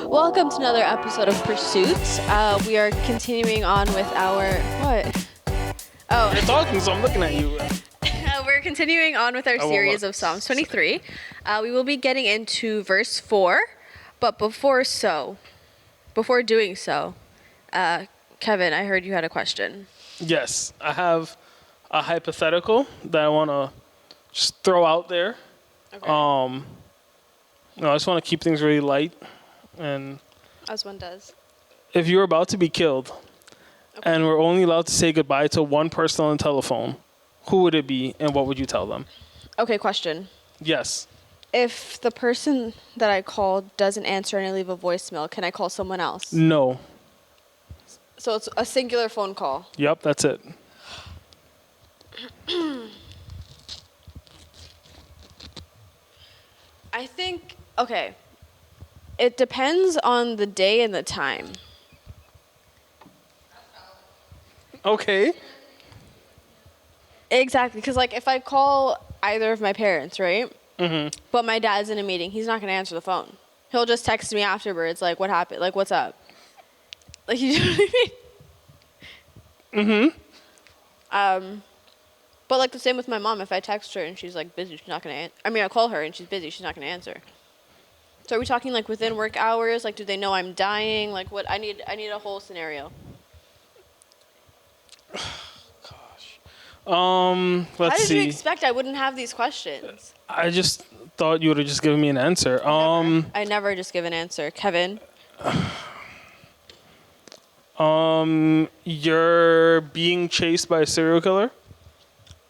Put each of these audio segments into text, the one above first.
Welcome to another episode of Pursuits. We are continuing on with our what? Oh, You're talking, so I'm looking at you. we're continuing on with our series of Psalms 23. We will be getting into verse 4, but before doing so, Kevin, I heard you had a question. Yes, I have a hypothetical that I want to just throw out there. Okay. I just want to keep things really light. And As one does. if you're about to be killed, Okay. and we're only allowed to say goodbye to one person on the telephone, who would it be, and what would you tell them? Okay, question. Yes. If the person that I called doesn't answer and I leave a voicemail, can I call someone else? No. So it's a singular phone call. Yep, that's it. I think, okay, it depends on the day and the time. Okay. Exactly, because like if I call either of my parents, right? Mm-hmm. But my dad's in a meeting, he's not going to answer the phone. He'll just text me afterwards, like, what happened? Like, what's up? Like, you know what I mean? Mm-hmm. But like the same with my mom. If I text her and she's like busy, she's not going to I call her and she's busy, she's not going to answer. So are we talking like within work hours? Like, do they know I'm dying? Like, what? I need a whole scenario. Let's see. How did you expect I wouldn't have these questions? I just thought you would have just given me an answer. I never just give an answer. Kevin? You're being chased by a serial killer,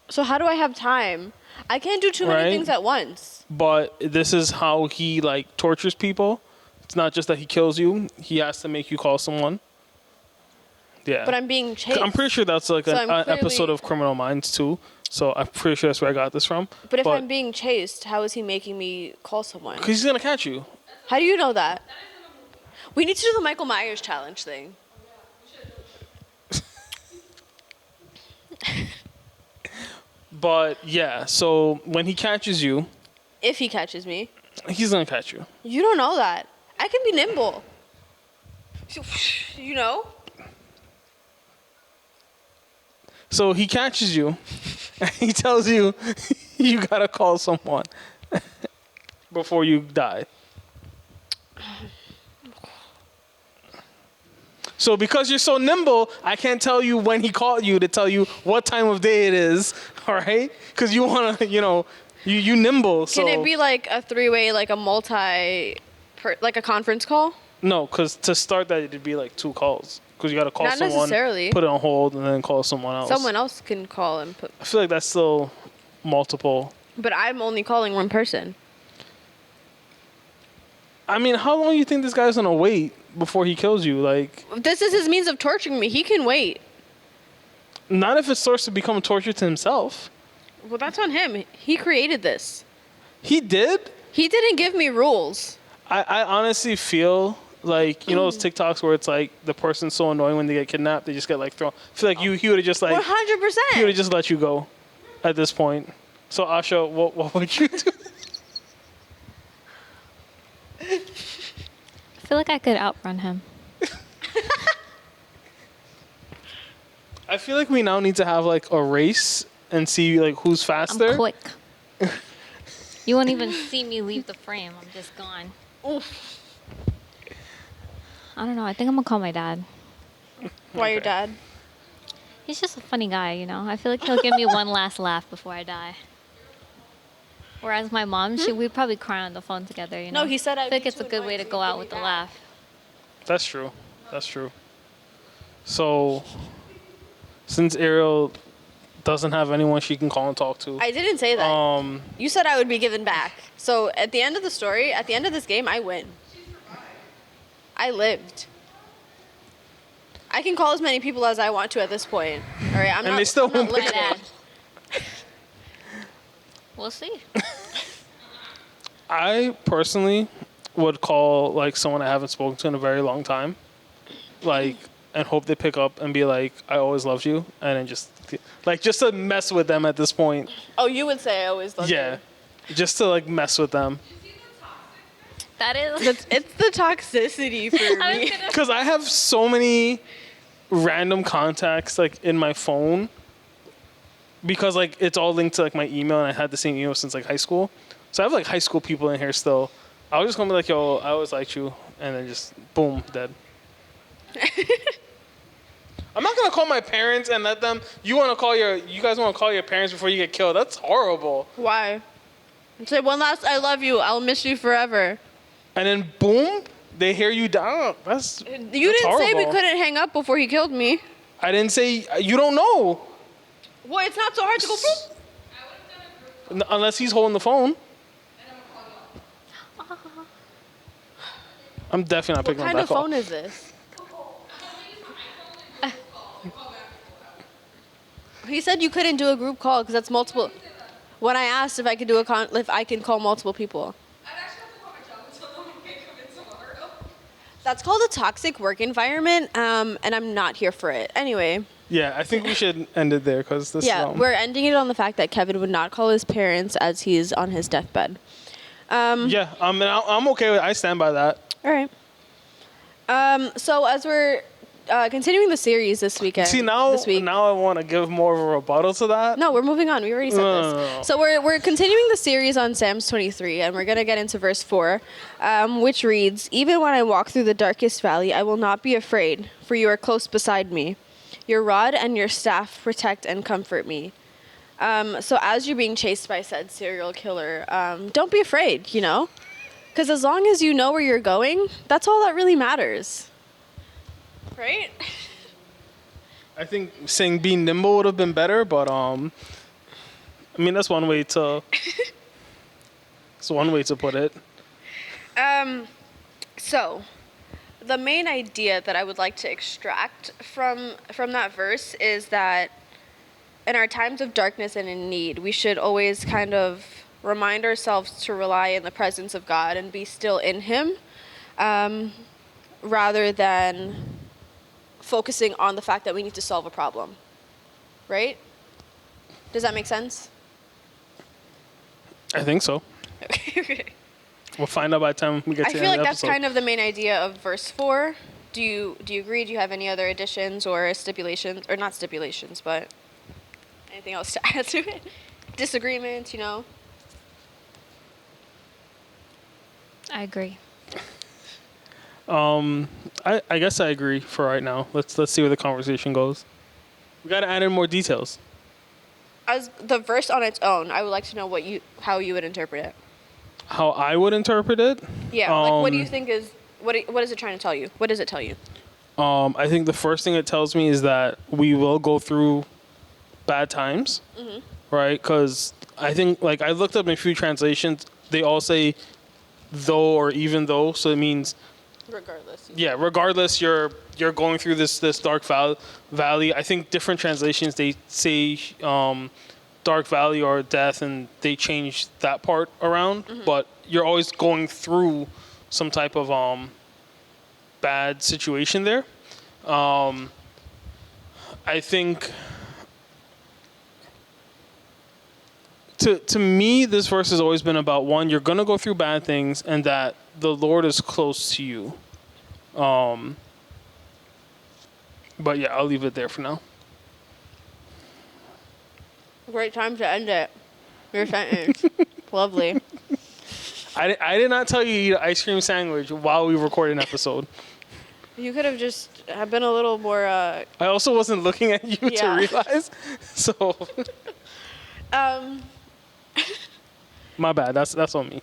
So how do I have time? I can't do too many Right. things at once. but this is how he like tortures people. It's not just that he kills you; he has to make you call someone. Yeah, But I'm being chased. I'm pretty sure that's like So an I'm clearly- episode of Criminal Minds too. So I'm pretty sure that's where I got this from. But if I'm being chased, how is he making me call someone? because he's gonna catch you. How do you know that? We need to do the Michael Myers challenge thing. But yeah, so when he catches you, If he catches me. he's gonna catch you. You don't know that. I can be nimble. You know? So he catches you, and he tells you you gotta call someone before you die. So because you're so nimble, I can't tell you when he called you to tell you what time of day it is, all right? Because you wanna, you nimble. So Can it be like a three-way, like a like a conference call? no, because to start that it'd be like 2 calls. Because you gotta call Not someone, necessarily. put it on hold, and then call someone else. Someone else can call and put. I feel like that's still multiple. But I'm only calling one person. I mean, how long do you think this guy's gonna wait before he kills you? Like, This is his means of torturing me. He can wait. not if it starts to become a torture to himself. Well, that's on him. He created this. He did. He didn't give me rules. I honestly feel like, those TikToks where it's like the person's so annoying when they get kidnapped, they just get like thrown. I feel like he would have just like, 100%. he would have just let you go at this point. So Asha, what would you do? I feel like I could outrun him. I feel like we now need to have like a race and see like who's faster. I'm quick. You won't even see me leave the frame. I'm just gone. Oof. I don't know. I think I'm gonna call my dad. Why your Okay. dad? He's just a funny guy, you know. I feel like he'll give me one last laugh before I die. Whereas my mom, we'd probably cry on the phone together, you know. No, he said I think it's a good way to go out with a laugh. That's true. That's true. So, since Ariel doesn't have anyone she can call and talk to, I didn't say that. You said I would be given back. So at the end of the story, at the end of this game, I win. I lived. I can call as many people as I want to at this point. All right, they still I'm not won't pick limited. My dad. We'll see. I personally would call like someone I haven't spoken to in a very long time, like, and hope they pick up and be like, "I always loved you," and then just to mess with them at this point. Oh, you would say I always loved Yeah, just to like mess with them. That is. It's the toxicity for I was me. gonna. Because I have so many random contacts like in my phone. Because like it's all linked to like my email, and I had the same email since like high school. So I have like high school people in here still. I was just gonna be like, yo, I always liked you, and then just boom, dead. I'm not gonna call my parents and let them. You guys want to call your parents before you get killed? That's horrible. Why? Say one last "I love you." I'll miss you forever. And then boom, they hear you down. That's You didn't say we couldn't hang up before he killed me. I didn't say you don't know. Well, it's not so hard to go through. Unless he's holding the phone. I'm definitely not What picking up kind that of call. phone is this? He said you couldn't do a group call because that's multiple. When I asked if I could do if I can call multiple people. That's called a toxic work environment, and I'm not here for it. Anyway. Yeah, I think we should end it there because this. Yeah, we're ending it on the fact that Kevin would not call his parents as he's on his deathbed. Yeah, I'm okay with. I stand by that. All right. So as we're continuing the series this weekend. See now this week. I want to give more of a rebuttal to that. No, we're moving on. We already said this. No. So we're continuing the series on Psalms 23, and we're gonna get into verse 4, which reads, "Even when I walk through the darkest valley, I will not be afraid, for you are close beside me. Your rod and your staff protect and comfort me." So as you're being chased by said serial killer, don't be afraid, you know? Because as long as you know where you're going, that's all that really matters. Right? I think saying be nimble would have been better, but I mean that's one way to. It's one way to put it. So, the main idea that I would like to extract from that verse is that in our times of darkness and in need, we should always kind of remind ourselves to rely in the presence of God and be still in Him, rather than focusing on the fact that we need to solve a problem. Right? Does that make sense? I think so. Okay. We'll find out by the time we get to I the feel end like of the that's episode. kind of the main idea of verse 4. Do you agree? Do you have any other additions or stipulations, or not stipulations, but anything else to add to it? Disagreements, you know? I agree. I guess I agree for right now. Let's see where the conversation goes. We got to add in more details. As the verse on its own, I would like to know how you would interpret it. How I would interpret it? Yeah, like what do you think is what is it trying to tell you? What does it tell you? I think the first thing it tells me is that we will go through bad times, right? Because I think, like, I looked up in a few translations, they all say though or even though, so it means Regardless. yeah, regardless, you're going through this dark valley. I think different translations they say dark valley or death, and they change that part around. But you're always going through some type of bad situation there. I think to me, this verse has always been about, one, you're gonna go through bad things, and that the Lord is close to you. But yeah, I'll leave it there for now. Great time to end it. Your sentence. Lovely. I did not tell you to eat an ice cream sandwich while we record an episode. You could have just been a little more. I also wasn't looking at you to Yeah. realize. So my bad. That's on me.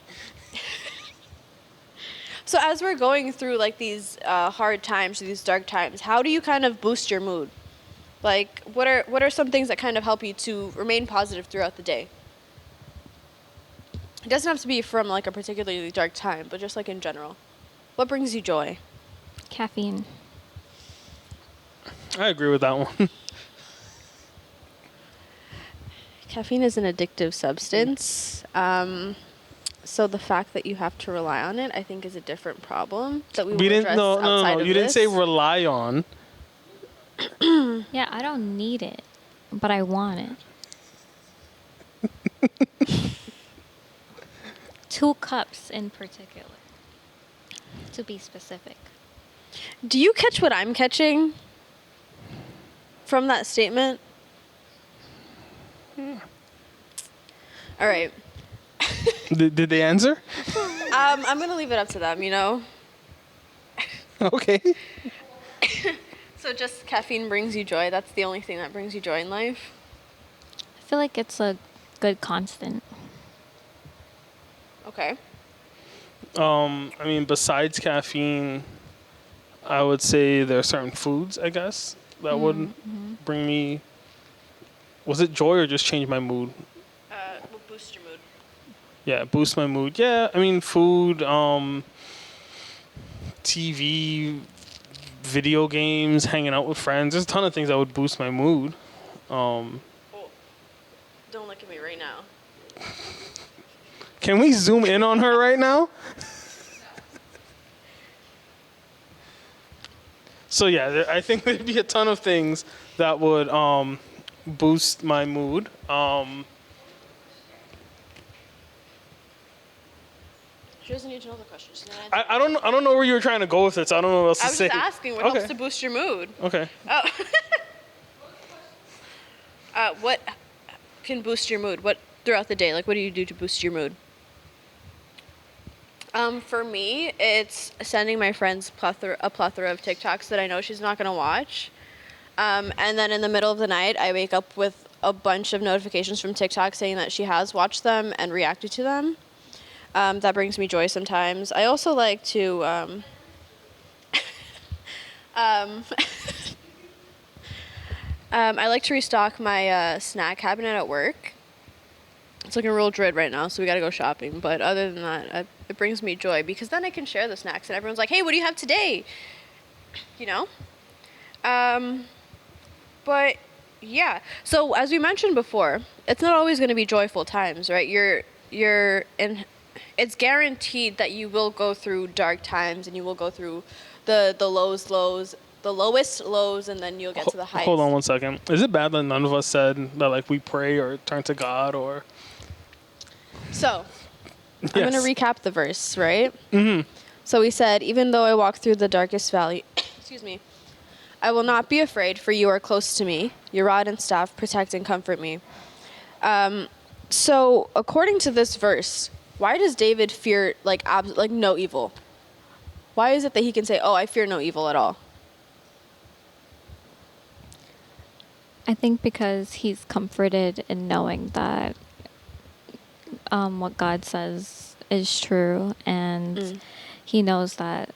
So as we're going through like these hard times, these dark times, how do you kind of boost your mood? Like, what are some things that kind of help you to remain positive throughout the day? It doesn't have to be from like a particularly dark time, but just like in general. What brings you joy? Caffeine. I agree with that one. Caffeine is an addictive substance. So the fact that you have to rely on it, I think, is a different problem that we will didn't. address No. outside of You didn't this. say rely on. Yeah, I don't need it, but I want it. 2 cups in particular. to be specific. Do you catch what I'm catching from that statement? All right. Did they answer? I'm gonna leave it up to them. Okay. So just caffeine brings you joy. That's the only thing that brings you joy in life. I feel like it's a good constant. Okay. I mean, besides caffeine, I would say there are certain foods, I guess, that would bring me. Was it joy or just change my mood? Will boost your mood. Yeah, boost my mood. Yeah, I mean, food, TV, video games, hanging out with friends. There's a ton of things that would boost my mood. Oh, don't look at me right now. Can we zoom in on her right now? So yeah, I think there'd be a ton of things that would boost my mood. She doesn't need to know the question. She's gonna answer. I don't know where you were trying to go with it, so I don't know what else I to was say. just asking what Okay. helps to boost your mood. Okay. Oh. What can boost your mood? What throughout the day? Like, what do you do to boost your mood? For me, it's sending my friends a plethora of TikToks that I know she's not gonna watch. And then in the middle of the night, I wake up with a bunch of notifications from TikTok saying that she has watched them and reacted to them. That brings me joy sometimes. I also like to I like to restock my snack cabinet at work. It's looking real dread right now, so we gotta go shopping. But other than that, it brings me joy because then I can share the snacks and everyone's like, "Hey, what do you have today?" You know. But yeah. So as we mentioned before, it's not always going to be joyful times, right? You're in. It's guaranteed that you will go through dark times and you will go through the lowest lows, and then you'll get to the heights. Hold on one second. Is it bad that none of us said that like we pray or turn to God or? So, Yes. I'm going to recap the verse, right? Mm-hmm. So we said, even though I walk through the darkest valley, excuse me, I will not be afraid, for you are close to me. Your rod and staff protect and comfort me. So according to this verse, why does David fear like no evil? Why is it that he can say, "Oh, I fear no evil at all"? I think because he's comforted in knowing that what God says is true, and he knows that,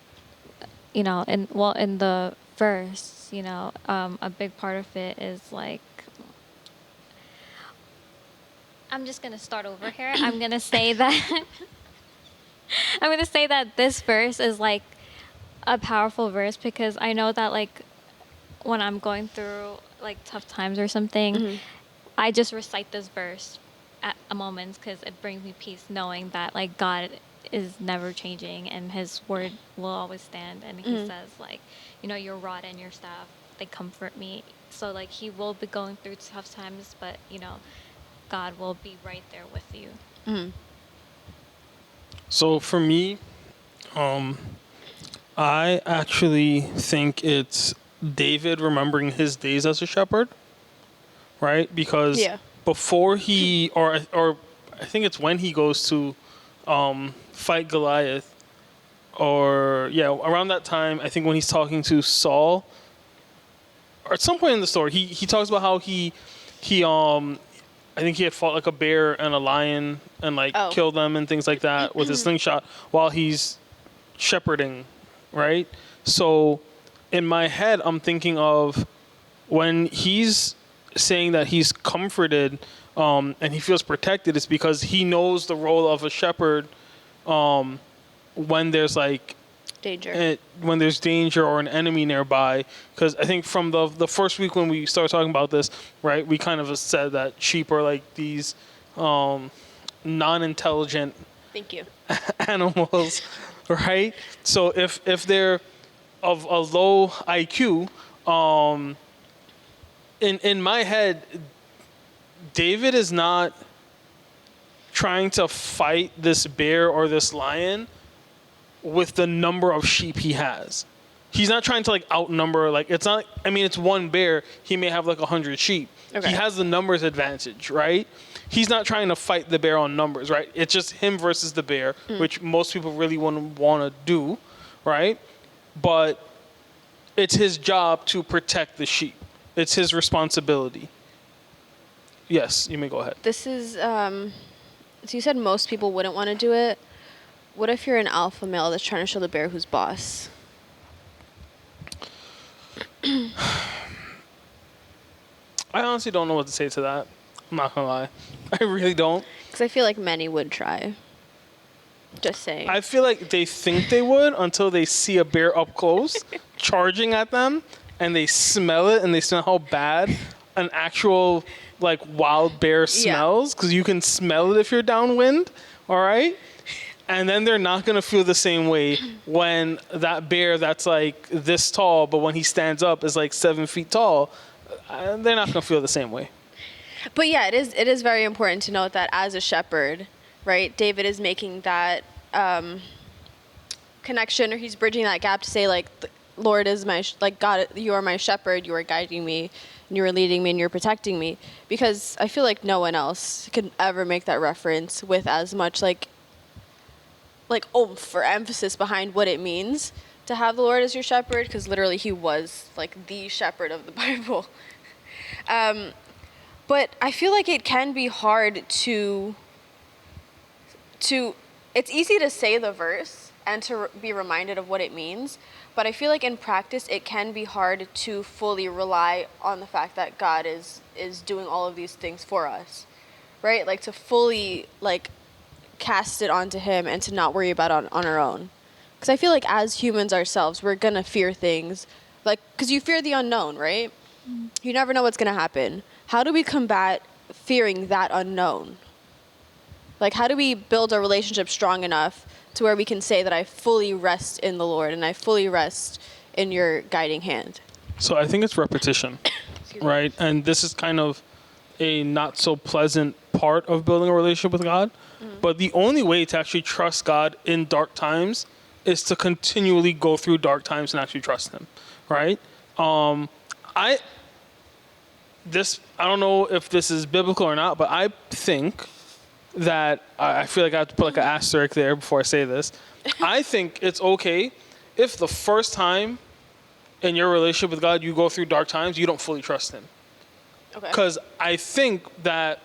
in the verse, a big part of it is like, I'm just gonna start over here. I'm gonna say that this verse is like a powerful verse because I know that like when I'm going through like tough times or something, I just recite this verse at a moment because it brings me peace knowing that like God is never changing and his word will always stand, and he says like, your rod and your staff, they comfort me. So like he will be going through tough times, but God will be right there with you. So for me, I actually think it's David remembering his days as a shepherd, right? Because before or I think it's when he goes to fight Goliath, or around that time, I think when he's talking to Saul, or at some point in the story, he talks about how he I think he had fought like a bear and a lion and like killed them and things like that with his slingshot while he's shepherding, right? So in my head, I'm thinking of when he's saying that he's comforted and he feels protected, it's because he knows the role of a shepherd when there's like danger, when there's danger or an enemy nearby. Because I think from the first week when we started talking about this, right, we kind of said that sheep are like these non-intelligent thank you, animals, right? So if they're of a low IQ, in my head, David is not trying to fight this bear or this lion with the number of sheep he has. He's not trying to like outnumber, like it's not, I mean, it's one bear. He may have like 100 sheep. Okay. He has the numbers advantage, right? He's not trying to fight the bear on numbers, right? It's just him versus the bear, which most people really wouldn't want to do, right? But it's his job to protect the sheep. It's his responsibility. Yes, you may go ahead. This is, so you said most people wouldn't want to do it. What if you're an alpha male that's trying to show the bear who's boss? I honestly don't know what to say to that. I'm not gonna lie. I really don't. Because I feel like many would try. Just saying. I feel like they think they would until they see a bear up close charging at them, and they smell it, and they smell how bad an actual like wild bear smells, because you can smell it if you're downwind, all right? And then they're not going to feel the same way when that bear that's like this tall, but when he stands up is like 7 feet tall. They're not going to feel the same way. But yeah, it is very important to note that as a shepherd, right, David is making that connection, or he's bridging that gap to say, like, Lord is my, God, you are my shepherd, you are guiding me, and you are leading me, and you're protecting me. Because I feel like no one else could ever make that reference with as much, like oomph or emphasis behind what it means to have the Lord as your shepherd, because literally he was, like, the shepherd of the Bible. But I feel like it can be hard to it's easy to say the verse and to be reminded of what it means, but I feel like in practice it can be hard to fully rely on the fact that God is doing all of these things for us, right? Like to fully like cast it onto him and to not worry about it on our own. Because I feel like as humans ourselves, we're going to fear things, like, because you fear the unknown, right? You never know what's going to happen. How do we combat fearing that unknown? Like, how do we build a relationship strong enough to where we can say that I fully rest in the Lord and I fully rest in your guiding hand? So I think it's repetition, right? And this is kind of a not so pleasant part of building a relationship with God. But the only way to actually trust God in dark times is to continually go through dark times and actually trust him, right? I don't know if this is biblical or not, but I think that I feel like I have to put like an asterisk there before I say this. I think it's okay if the first time in your relationship with God you go through dark times, you don't fully trust him. Okay. Because I think that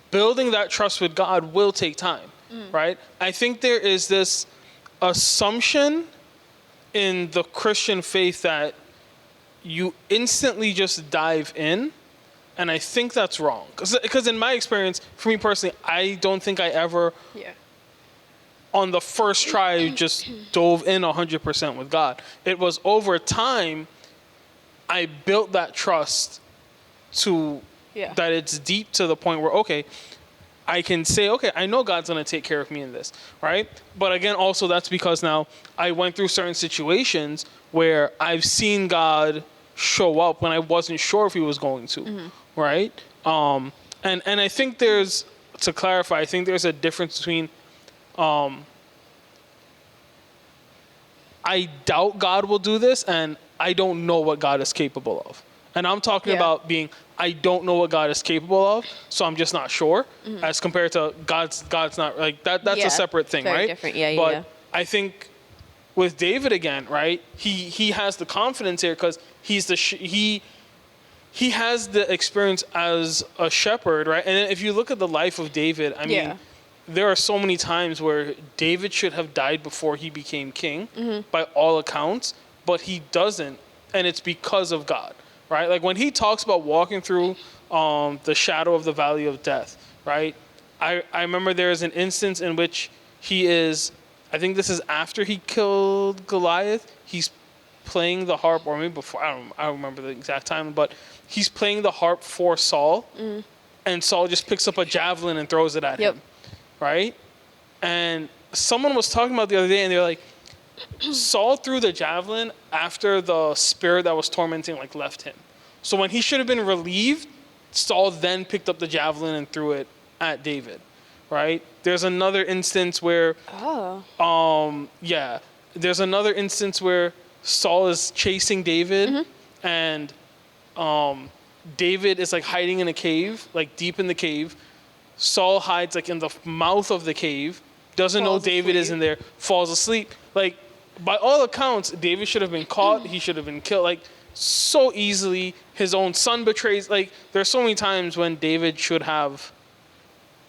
building that trust with God will take time, right? I think there is this assumption in the Christian faith that you instantly just dive in, and I think that's wrong. Because in my experience, for me personally, I don't think I ever, on the first try, just dove in 100% with God. It was over time, I built that trust to that it's deep to the point where, okay, I can say, okay, I know God's going to take care of me in this, right? But again, also that's because now I went through certain situations where I've seen God show up when I wasn't sure if he was going to, right? And I think there's, to clarify, I think there's a difference between I doubt God will do this and I don't know what God is capable of. And I'm talking about being, I don't know what God is capable of, so I'm just not sure, as compared to God's not, like, that's a separate thing, very right? Different. But I think with David again, right, he has the confidence here because he's he has the experience as a shepherd, right? And if you look at the life of David, I mean, there are so many times where David should have died before he became king, by all accounts, but he doesn't, and it's because of God. Right? Like when he talks about walking through the shadow of the valley of death, right? I remember there is an instance in which he is, I think this is after he killed Goliath, he's playing the harp, or maybe before, I don't remember the exact time, but he's playing the harp for Saul, and Saul just picks up a javelin and throws it at him, right? And someone was talking about the other day, and they're like, Saul threw the javelin after the spirit that was tormenting like left him. So when he should have been relieved, Saul then picked up the javelin and threw it at David, right? There's another instance where there's another instance where Saul is chasing David, and David is like hiding in a cave, like deep in the cave. Saul hides like in the mouth of the cave, doesn't know David is in there, falls asleep. Like, by all accounts, David should have been caught. He should have been killed, like, so easily. His own son betrays. Like, there's so many times when David should have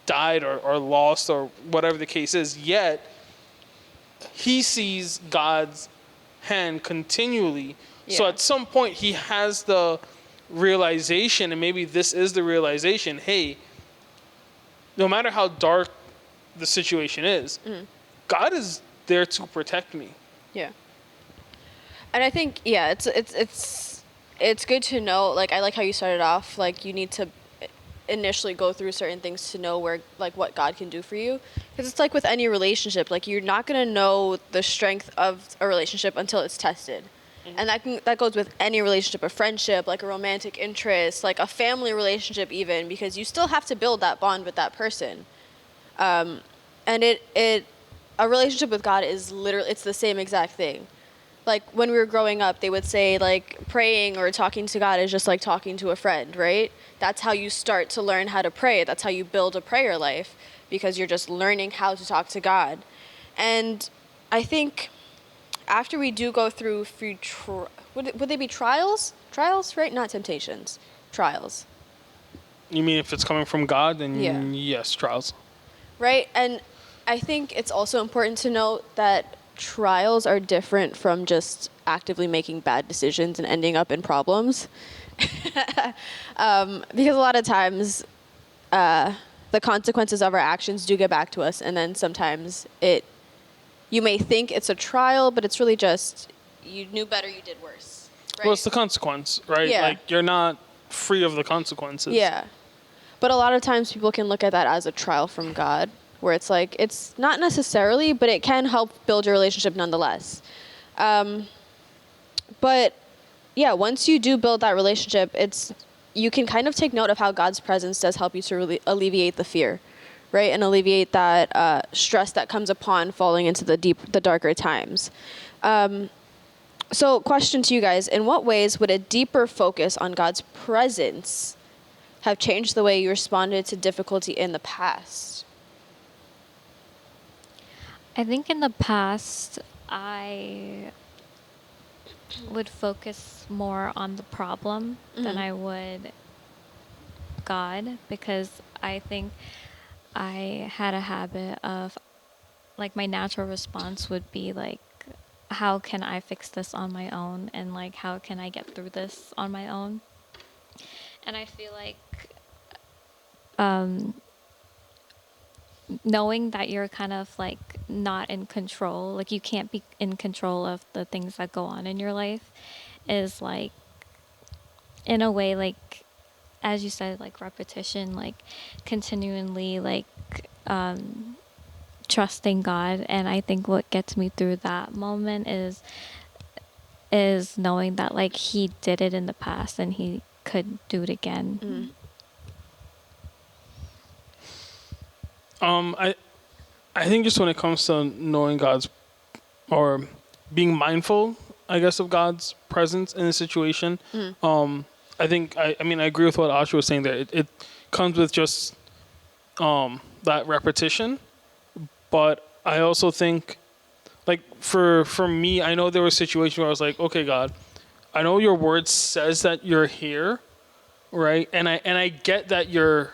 died or lost or whatever the case is. Yet, he sees God's hand continually. Yeah. So at some point, he has the realization, and maybe this is the realization, hey, no matter how dark the situation is, God is there to protect me. Yeah. And I think, it's good to know, like, I like how you started off, like, you need to initially go through certain things to know where, like, what God can do for you. Because it's like with any relationship, like, you're not going to know the strength of a relationship until it's tested. And that goes with any relationship, a friendship, like a romantic interest, like a family relationship even, because you still have to build that bond with that person. And a relationship with God is literally, it's the same exact thing. Like when we were growing up, they would say like praying or talking to God is just like talking to a friend, right? That's how you start to learn how to pray. That's how you build a prayer life, because you're just learning how to talk to God. And I think after we do go through would they be trials? Trials, right? Not temptations. Trials. You mean if it's coming from God, then yes, trials. Right? And I think it's also important to note that trials are different from just actively making bad decisions and ending up in problems. Because a lot of times the consequences of our actions do get back to us, and then sometimes you may think it's a trial, but it's really just you knew better, you did worse. Right? Well, it's the consequence, right? Yeah. Like, you're not free of the consequences. Yeah. But a lot of times people can look at that as a trial from God, where it's like, it's not necessarily, but it can help build your relationship nonetheless. But yeah, once you do build that relationship, you can kind of take note of how God's presence does help you to really alleviate the fear, right? And alleviate that stress that comes upon falling into the darker times. So question to you guys, in what ways would a deeper focus on God's presence have changed the way you responded to difficulty in the past? I think in the past, I would focus more on the problem than I would God, because I think I had a habit of, like, my natural response would be like, how can I fix this on my own? And like, how can I get through this on my own? And I feel like knowing that you're kind of like not in control, like you can't be in control of the things that go on in your life, is like, in a way, like, as you said, like repetition, like continually, like trusting God. And I think what gets me through that moment is knowing that like He did it in the past and He could do it again. I think just when it comes to knowing God's, or being mindful, I guess, of God's presence in a situation, I think, I mean, I agree with what Asha was saying there. It comes with just that repetition. But I also think, like, for me, I know there were situations where I was like, okay, God, I know your word says that you're here, right? And I get that you're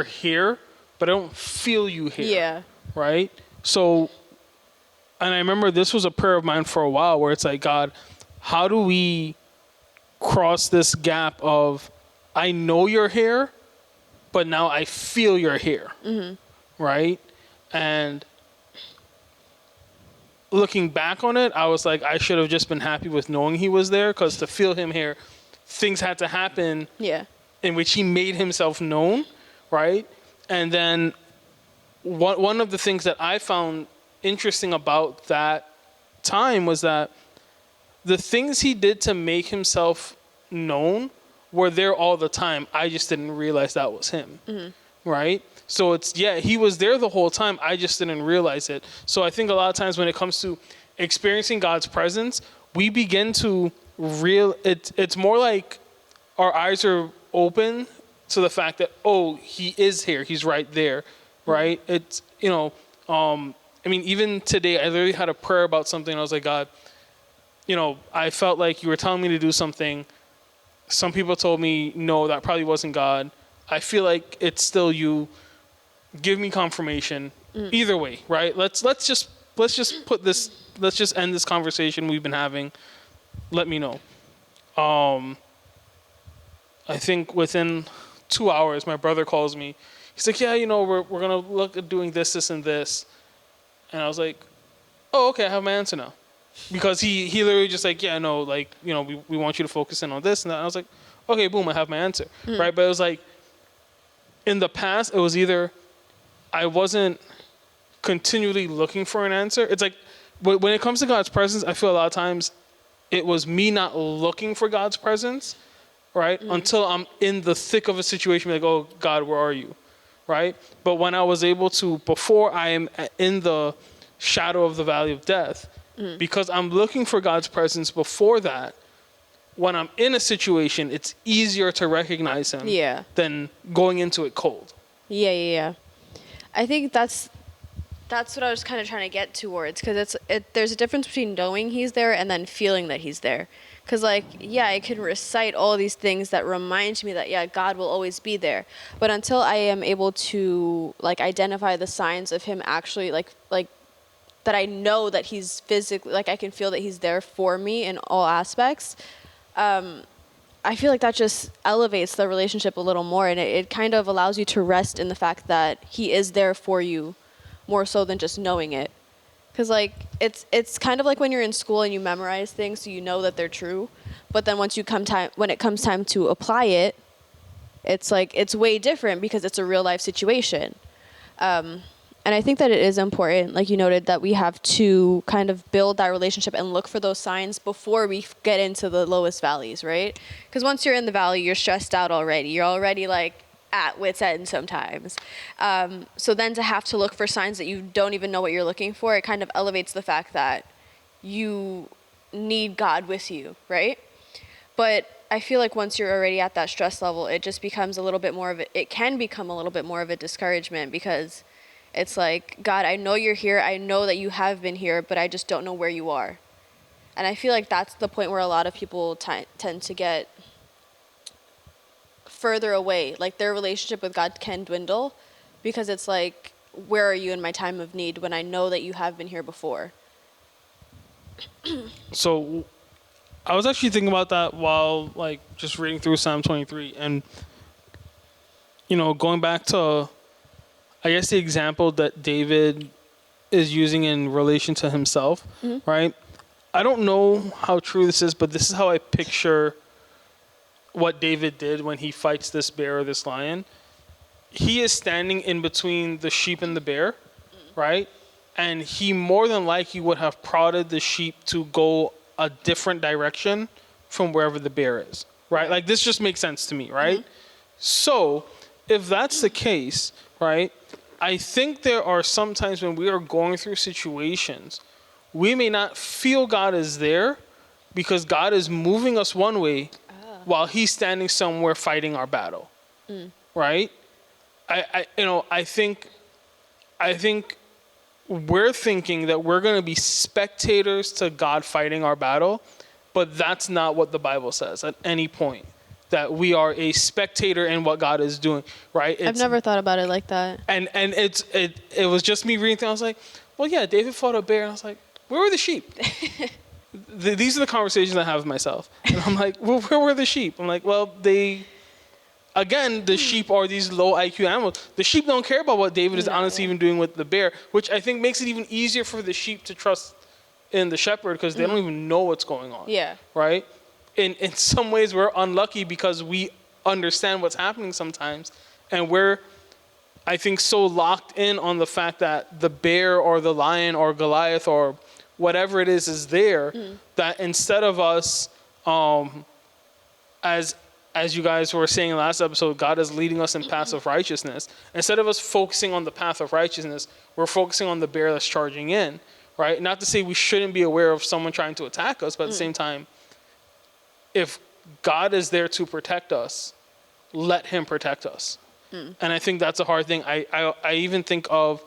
here, but I don't feel you here. Yeah. Right? So, and I remember this was a prayer of mine for a while, where it's like, God, how do we cross this gap of, I know you're here, but now I feel you're here. Right? And looking back on it, I was like, I should have just been happy with knowing He was there, because to feel Him here, things had to happen in which He made Himself known, right? And then one of the things that I found interesting about that time was that the things He did to make Himself known were there all the time. I just didn't realize that was Him. right? So it's, yeah, he was there the whole time. I just didn't realize it. So I think a lot of times when it comes to experiencing God's presence, we begin to it's more like our eyes are open to the fact that, oh, he is here. He's right there, right? It's, I mean, even today, I literally had a prayer about something. I was like, God, I felt like you were telling me to do something. Some people told me, no, that probably wasn't God. I feel like it's still you. Give me confirmation. Either way, right? Let's just end this conversation we've been having. Let me know. I think within 2 hours, my brother calls me. He's like, yeah, we're gonna look at doing this, and this. And I was like, oh, okay, I have my answer now. Because he literally just like, yeah, no, like, we want you to focus in on this and that. And I was like, okay, boom, I have my answer, right? But it was like, in the past, it was either I wasn't continually looking for an answer. It's like, when it comes to God's presence, I feel a lot of times it was me not looking for God's presence, right? Until I'm in the thick of a situation, like, oh, God, where are you, right? But when I was able to, before I am in the shadow of the valley of death, because I'm looking for God's presence before that, when I'm in a situation, it's easier to recognize him than going into it cold. Yeah. I think that's what I was kind of trying to get towards, because there's a difference between knowing he's there and then feeling that he's there. Because, like, yeah, I can recite all these things that remind me that, yeah, God will always be there. But until I am able to, like, identify the signs of him actually, like that I know that he's physically, like, I can feel that he's there for me in all aspects, I feel like that just elevates the relationship a little more, and it kind of allows you to rest in the fact that he is there for you more so than just knowing it. Because, like, it's kind of like when you're in school and you memorize things so you know that they're true, but then when it comes time to apply it, it's like, it's way different because it's a real life situation. And I think that it is important, like you noted, that we have to kind of build that relationship and look for those signs before we get into the lowest valleys, right? Because once you're in the valley, you're stressed out already. You're already, like, at wit's end sometimes. So then to have to look for signs that you don't even know what you're looking for, it kind of elevates the fact that you need God with you, right? But I feel like once you're already at that stress level, it just becomes it can become a little bit more of a discouragement, because it's like, God, I know you're here. I know that you have been here, but I just don't know where you are. And I feel like that's the point where a lot of people tend to get further away. Like, their relationship with God can dwindle, because it's like, where are you in my time of need when I know that you have been here before? So I was actually thinking about that while, like, just reading through Psalm 23, and, going back to, I guess, the example that David is using in relation to himself, right? I don't know how true this is, but this is how I picture what David did when he fights this bear or this lion. He is standing in between the sheep and the bear, right? And he more than likely would have prodded the sheep to go a different direction from wherever the bear is, right? Like, this just makes sense to me, right? So if that's the case, right, I think there are some times when we are going through situations, we may not feel God is there because God is moving us one way while he's standing somewhere fighting our battle, right? I think we're thinking that we're going to be spectators to God fighting our battle, but that's not what the Bible says at any point. That we are a spectator in what God is doing, right? I've never thought about it like that. And it was just me reading things. I was like, well, yeah, David fought a bear. And I was like, where were the sheep? These are the conversations I have with myself. And I'm like, well, where were the sheep? I'm like, well, the sheep are these low IQ animals. The sheep don't care about what David is honestly even doing with the bear, which I think makes it even easier for the sheep to trust in the shepherd, because they don't even know what's going on. Yeah. Right? In some ways, we're unlucky because we understand what's happening sometimes. And we're, I think, so locked in on the fact that the bear or the lion or Goliath or whatever it is there, that instead of us as as you guys were saying in the last episode, God is leading us in paths of righteousness. Instead of us focusing on the path of righteousness, we're focusing on the bear that's charging in, right? Not to say we shouldn't be aware of someone trying to attack us, but at the same time, if God is there to protect us, let him protect us. And I think that's a hard thing. I even think of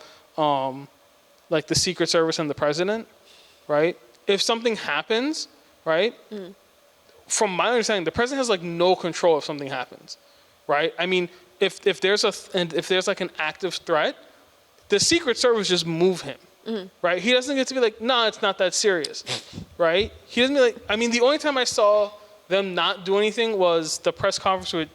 like the Secret Service and the president, right? If something happens, right? From my understanding, the president has like no control if something happens, right? I mean, if there's like an active threat, the Secret Service just move him, right? He doesn't get to be like, nah, it's not that serious, right? He doesn't be like. I mean, the only time I saw them not do anything was the press conference with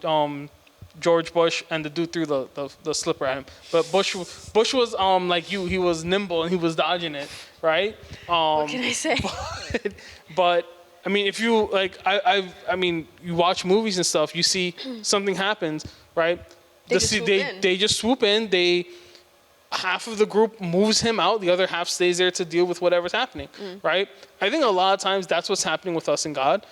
George Bush and the dude threw the slipper at him. But Bush was like you, he was nimble and he was dodging it, right? What can I say? But I mean, if you like, I mean, you watch movies and stuff, you see something happens, right? They just swoop in. Half of the group moves him out, the other half stays there to deal with whatever's happening, right? I think a lot of times that's what's happening with us and God.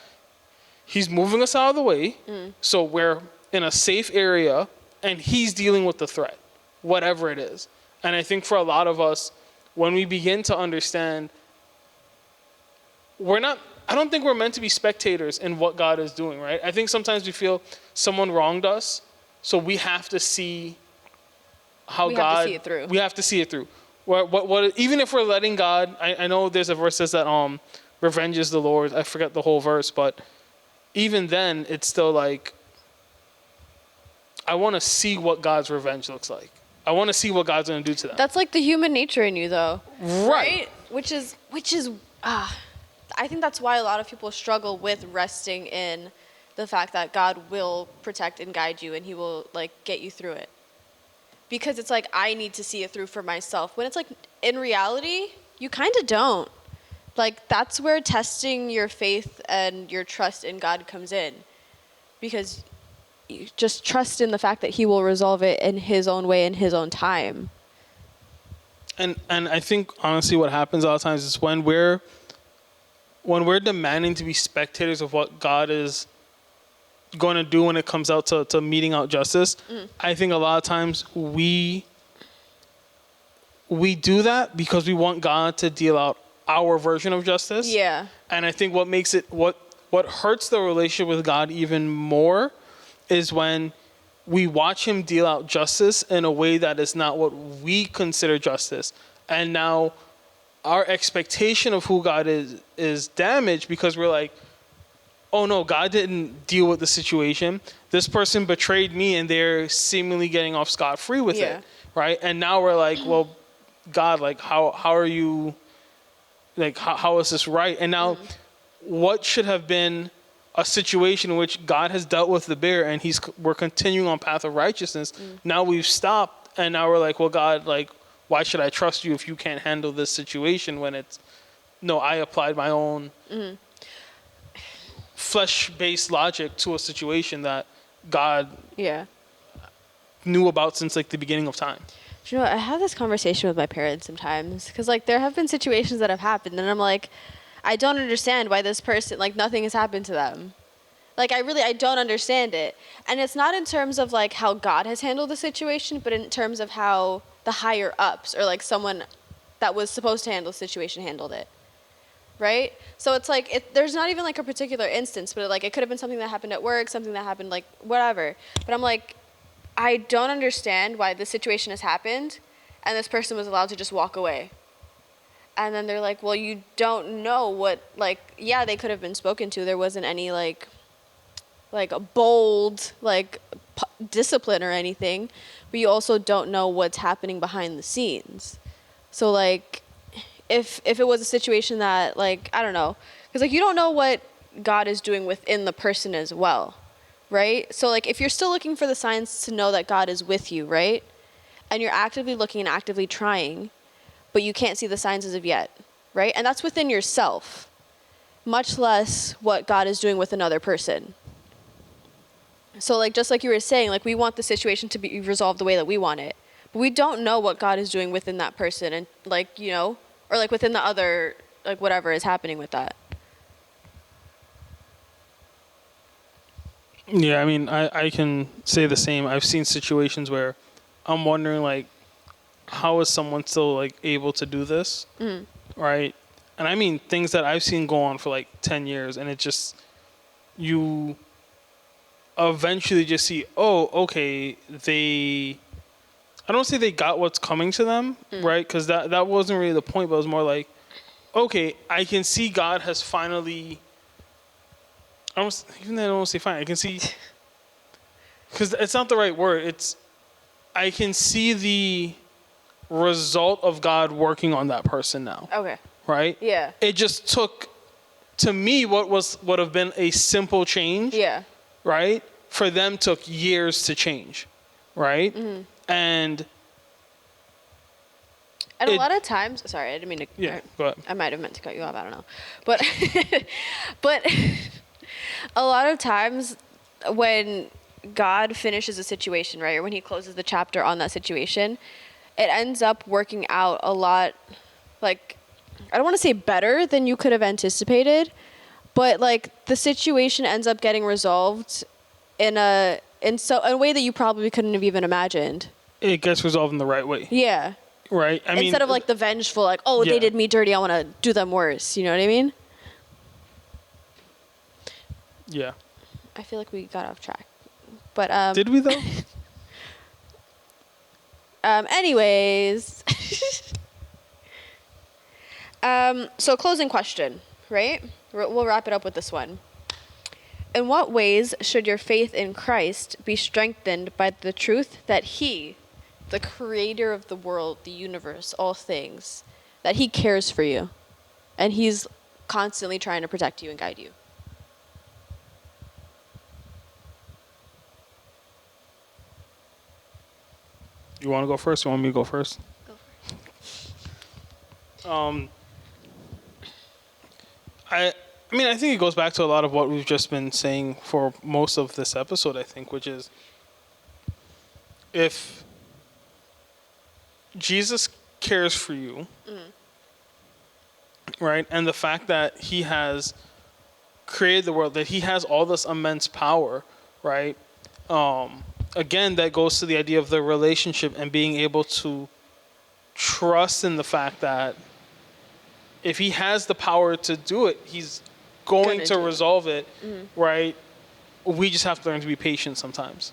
He's moving us out of the way, so we're in a safe area, and he's dealing with the threat, whatever it is. And I think for a lot of us, when we begin to understand, I don't think we're meant to be spectators in what God is doing, right? I think sometimes we feel someone wronged us, so we have to see how God... have to see it through. We have to see it through. What even if we're letting God... I know there's a verse that says that revenge is the Lord. I forget the whole verse, but even then, it's still like, I want to see what God's revenge looks like. I want to see what God's going to do to them. That's like the human nature in you, though. Right? Which is I think that's why a lot of people struggle with resting in the fact that God will protect and guide you and he will like get you through it. Because it's like, I need to see it through for myself. When it's like, in reality, you kind of don't. Like, that's where testing your faith and your trust in God comes in. Because you just trust in the fact that he will resolve it in his own way, in his own time. And I think, honestly, what happens a lot of times is when we're demanding to be spectators of what God is going to do when it comes out to meting out justice, I think a lot of times we do that because we want God to deal out our version of justice. Yeah. And I think what makes it, what hurts the relationship with God even more is when we watch him deal out justice in a way that is not what we consider justice. And now our expectation of who God is damaged because we're like, oh no, God didn't deal with the situation. This person betrayed me and they're seemingly getting off scot-free with it, right? And now we're like, well, God, like, how are you, like, how is this right? And now what should have been a situation in which God has dealt with the bear and we're continuing on path of righteousness. Now we've stopped and now we're like, well, God, like, why should I trust you if you can't handle this situation when I applied my own flesh-based logic to a situation that God knew about since like the beginning of time. Do you know, I have this conversation with my parents sometimes because like there have been situations that have happened and I'm like, I don't understand why this person, like nothing has happened to them. Like I don't understand it. And it's not in terms of like how God has handled the situation, but in terms of how the higher ups or like someone that was supposed to handle the situation handled it. Right? So it's like, there's not even like a particular instance, but it could have been something that happened at work, something that happened like whatever. But I'm like, I don't understand why this situation has happened and this person was allowed to just walk away. And then they're like, well, you don't know what, like, yeah, they could have been spoken to. There wasn't any, like a bold, like, discipline or anything. But you also don't know what's happening behind the scenes. So, like, if it was a situation that, like, I don't know. Because, like, you don't know what God is doing within the person as well, right? So, like, if you're still looking for the signs to know that God is with you, right? And you're actively looking and actively trying, but you can't see the signs as of yet, right? And that's within yourself, much less what God is doing with another person. So, like, just like you were saying, like, we want the situation to be resolved the way that we want it. But we don't know what God is doing within that person and, like, you know, or, like, within the other, like, whatever is happening with that. Yeah, I mean, I can say the same. I've seen situations where I'm wondering, like, how is someone still, like, able to do this? Right? And I mean, things that I've seen go on for, like, 10 years, and it just, you eventually just see, oh, okay, I don't say they got what's coming to them, right? Because that wasn't really the point, but it was more like, okay, I can see God has finally, even though I don't want to say finally, I can see, because it's not the right word, I can see the result of God working on that person now. Okay. Right? Yeah. It just took, to me, what would have been a simple change. Yeah. Right? For them took years to change. Right? And a lot of times, sorry, I didn't mean to. Yeah, go ahead. I might have meant to cut you off. I don't know, but but a lot of times when God finishes a situation, right, or when He closes the chapter on that situation, it ends up working out a lot. Like, I don't want to say better than you could have anticipated, but like the situation ends up getting resolved in a way that you probably couldn't have even imagined. It gets resolved in the right way. Yeah. Right? I mean, instead of like the vengeful, like, oh, Yeah. they did me dirty, I want to do them worse. You know what I mean? Yeah. I feel like we got off track, but Did we though? anyways, so closing question, right? We'll wrap it up with this one. In what ways should your faith in Christ be strengthened by the truth that He, the creator of the world, the universe, all things, that He cares for you and He's constantly trying to protect you and guide you? You want to go first? You want me to go first? Go for it. I mean, I think it goes back to a lot of what we've just been saying for most of this episode, I think, which is if Jesus cares for you, right, and the fact that He has created the world, that He has all this immense power, right, again, that goes to the idea of the relationship and being able to trust in the fact that if He has the power to do it, He's going to resolve it, right? We just have to learn to be patient sometimes.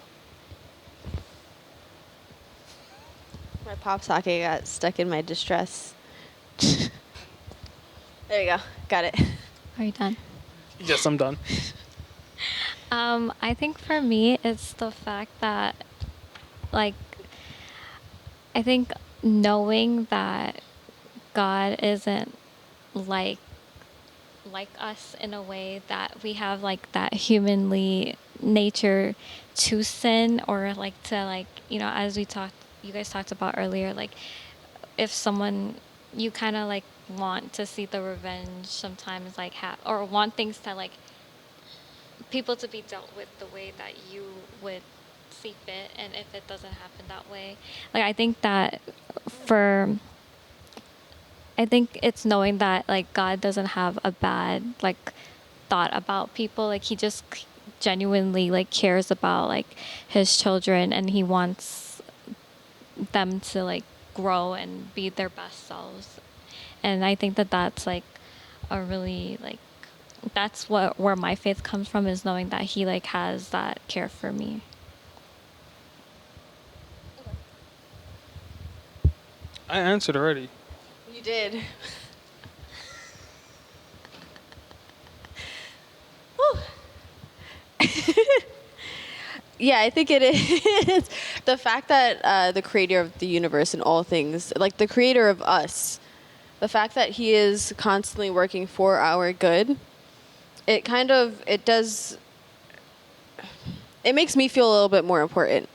My pop socket got stuck in my distress. There you go. Got it. Are you done? Yes, I'm done. I think for me, it's the fact that, like, I think knowing that God isn't like us in a way that we have like that humanly nature to sin, or like to, like, you know, as you guys talked about earlier, like if someone, you kind of like want to see the revenge sometimes, like or want things to, like, people to be dealt with the way that you would see fit, and if it doesn't happen that way, like I think it's knowing that, like, God doesn't have a bad, like, thought about people. Like, He just genuinely, like, cares about, like, His children, and He wants them to, like, grow and be their best selves. And I think that that's, like, a really, like, that's where my faith comes from, is knowing that He, like, has that care for me. I answered already. You did. Whew. Yeah, I think it is. The fact that the creator of the universe and all things, like the creator of us, the fact that He is constantly working for our good, it makes me feel a little bit more important.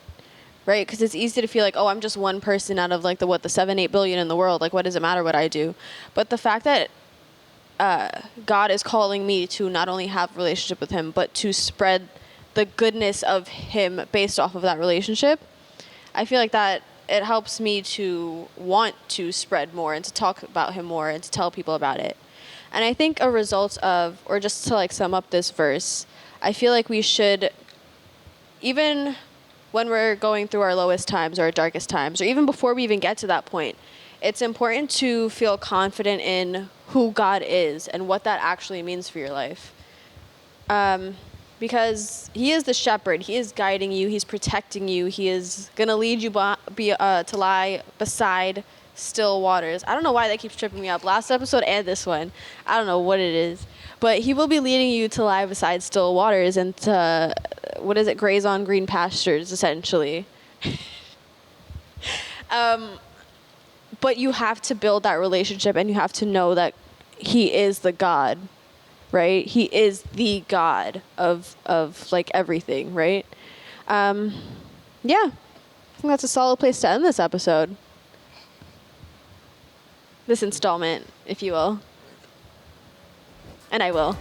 Right? Because it's easy to feel like, oh, I'm just one person out of like the 7-8 billion in the world. Like, what does it matter what I do? But the fact that God is calling me to not only have a relationship with Him, but to spread the goodness of Him based off of that relationship, I feel like that it helps me to want to spread more and to talk about Him more and to tell people about it. And I think a result of, or just to like sum up this verse, I feel like we should even when we're going through our lowest times or our darkest times, or even before we even get to that point, it's important to feel confident in who God is and what that actually means for your life. Because he is the shepherd. He is guiding you. He's protecting you. He is going to lead you to lie beside still waters. I don't know why that keeps tripping me up. Last episode and this one. I don't know what it is. But he will be leading you to lie beside still waters and to, graze on green pastures, essentially. But you have to build that relationship, and you have to know that he is the God, right? He is the God of like everything, right? Yeah. I think that's a solid place to end this episode. This installment, if you will. And I will.